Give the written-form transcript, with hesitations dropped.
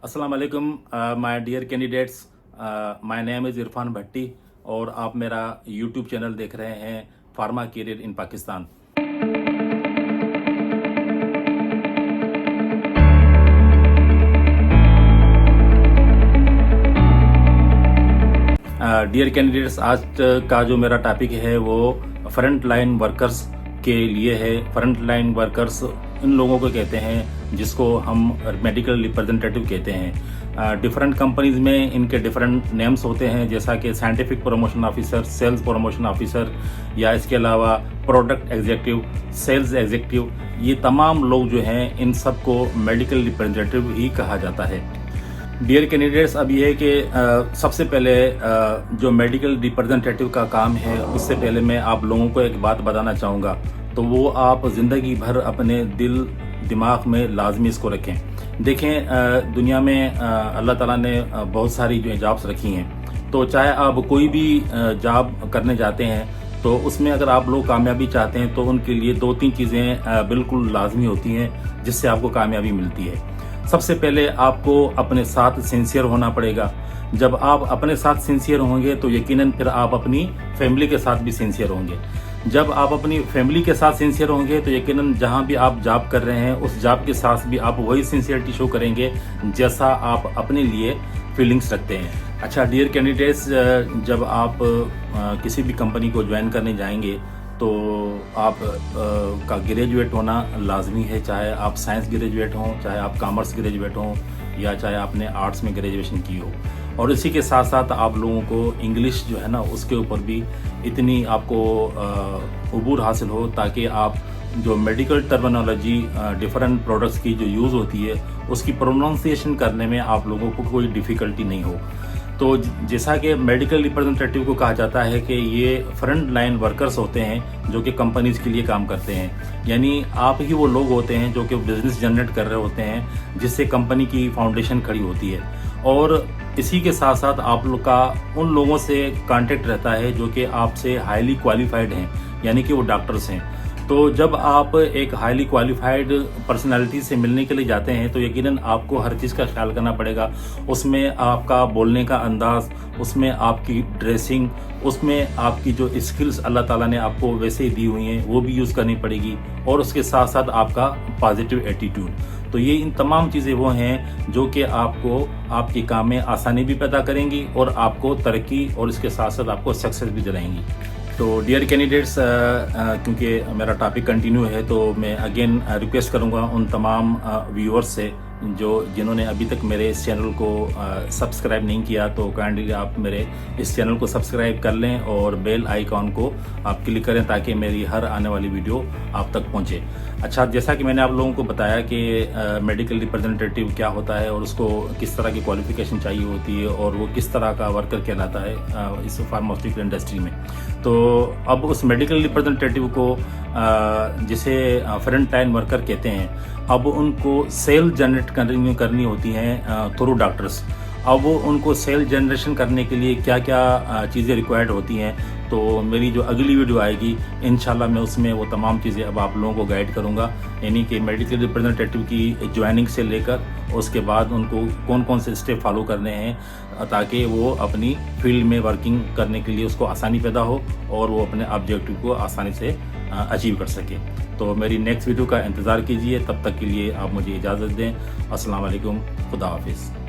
अस्सलाम वालेकुम my dear candidates. My name is Irfan Bhatti और आप मेरा यूट्यूब चैनल देख रहे हैं pharma career in Pakistan. Dear candidates, आज का जो मेरा टॉपिक है वो फ्रंट लाइन वर्कर्स के लिए है। फ्रंट लाइन वर्कर्स इन लोगों को कहते हैं जिसको हम मेडिकल रिप्रेजेंटेटिव कहते हैं। डिफरेंट कंपनीज में इनके डिफरेंट नेम्स होते हैं, जैसा कि scientific promotion officer, sales promotion officer, या इसके अलावा प्रोडक्ट एग्जीक्यूटिव, सेल्स एग्जीक्यूटिव। ये तमाम लोग जो हैं इन सबको मेडिकल रिप्रेजेंटेटिव ही कहा जाता है। डियर कैंडिडेट्स, अब ये है कि सबसे पहले जो मेडिकल रिप्रेजेंटेटिव का काम है उससे पहले मैं आप लोगों को एक बात बताना चाहूँगा, तो वो आप ज़िंदगी भर अपने दिल दिमाग में लाजमी इसको रखें। देखें, दुनिया में अल्लाह ताला ने बहुत सारी जो जॉब्स रखी हैं, तो चाहे आप कोई भी जॉब करने जाते हैं तो उसमें अगर आप लोग कामयाबी चाहते हैं तो उनके लिए 2-3 चीज़ें बिल्कुल लाजमी होती हैं जिससे आपको कामयाबी मिलती है। सबसे पहले आपको अपने साथ सिंसियर होना पड़ेगा। जब आप अपने साथ सिंसियर होंगे तो यकीनन फिर आप अपनी फैमिली के साथ भी सिंसियर होंगे। जब आप अपनी फैमिली के साथ सिंसियर होंगे तो यकीनन जहां भी आप जॉब कर रहे हैं उस जॉब के साथ भी आप वही सिंसियरिटी शो करेंगे जैसा आप अपने लिए फीलिंग्स रखते हैं। अच्छा डियर कैंडिडेट्स, जब आप किसी भी कंपनी को ज्वाइन करने जाएंगे तो आप का ग्रेजुएट होना लाजमी है, चाहे आप साइंस ग्रेजुएट हों, चाहे आप कॉमर्स ग्रेजुएट हों, या चाहे आपने आर्ट्स में ग्रेजुएशन की हो। और इसी के साथ साथ आप लोगों को इंग्लिश जो है ना उसके ऊपर भी इतनी आपको अबूर हासिल हो ताकि आप जो मेडिकल टर्मिनोलॉजी डिफरेंट प्रोडक्ट्स की जो यूज़ होती है उसकी प्रोनाउंसिएशन करने में आप लोगों को कोई डिफ़िकल्टी नहीं हो। तो जैसा कि मेडिकल रिप्रेजेंटेटिव को कहा जाता है कि ये फ्रंट लाइन वर्कर्स होते हैं जो कि कंपनीज के लिए काम करते हैं, यानी आप ही वो लोग होते हैं जो कि बिजनेस जनरेट कर रहे होते हैं जिससे कंपनी की फाउंडेशन खड़ी होती है। और इसी के साथ साथ आप लोग का उन लोगों से कांटेक्ट रहता है जो कि आपसे हाईली क्वालिफाइड हैं, यानी कि वो डॉक्टर्स हैं। तो जब आप एक हाईली क्वालिफाइड पर्सनालिटी से मिलने के लिए जाते हैं तो यकीनन आपको हर चीज़ का ख्याल करना पड़ेगा। उसमें आपका बोलने का अंदाज़, उसमें आपकी ड्रेसिंग, उसमें आपकी जो स्किल्स अल्लाह ताला ने आपको वैसे ही दी हुई हैं वो भी यूज़ करनी पड़ेगी, और उसके साथ साथ आपका पॉजिटिव एटीट्यूड। तो ये इन तमाम चीज़ें वो हैं जो कि आपको आपके काम में आसानी भी पैदा करेंगी और आपको तरक्की और इसके साथ साथ आपको सक्सेस भी दिलाएंगी। तो डियर कैंडिडेट्स, क्योंकि मेरा टॉपिक कंटिन्यू है तो मैं अगेन रिक्वेस्ट करूंगा उन तमाम व्यूअर्स से जिन्होंने अभी तक मेरे इस चैनल को सब्सक्राइब नहीं किया, तो काइंडली आप मेरे इस चैनल को सब्सक्राइब कर लें और बेल आइकॉन को आप क्लिक करें ताकि मेरी हर आने वाली वीडियो आप तक पहुंचे। अच्छा, जैसा कि मैंने आप लोगों को बताया कि मेडिकल रिप्रेजेंटेटिव क्या होता है और उसको किस तरह की क्वालिफिकेशन चाहिए होती है और वो किस तरह का वर्कर कहलाता है इस फार्मास्यूटिकल इंडस्ट्री में, तो अब उस मेडिकल रिप्रेजेंटेटिव को जिसे फ्रंट लाइन वर्कर कहते हैं, अब उनको सेल जनरेट करनी होती हैं थ्रू डॉक्टर्स। अब वो उनको सेल जनरेशन करने के लिए क्या क्या चीज़ें रिक्वायर्ड होती हैं, तो मेरी जो अगली वीडियो आएगी इंशाल्लाह मैं उसमें वो तमाम चीज़ें अब आप लोगों को गाइड करूंगा, यानी कि मेडिकल रिप्रेजेंटेटिव की ज्वाइनिंग से लेकर उसके बाद उनको कौन कौन से स्टेप फॉलो करने हैं ताकि वो अपनी फील्ड में वर्किंग करने के लिए उसको आसानी पैदा हो और वो अपने ऑब्जेक्टिव को आसानी से अचीव कर सके। तो मेरी नेक्स्ट वीडियो का इंतज़ार कीजिए, तब तक के लिए आप मुझे इजाज़त दें। अस्सलाम वालेकुम, खुदा हाफिज़।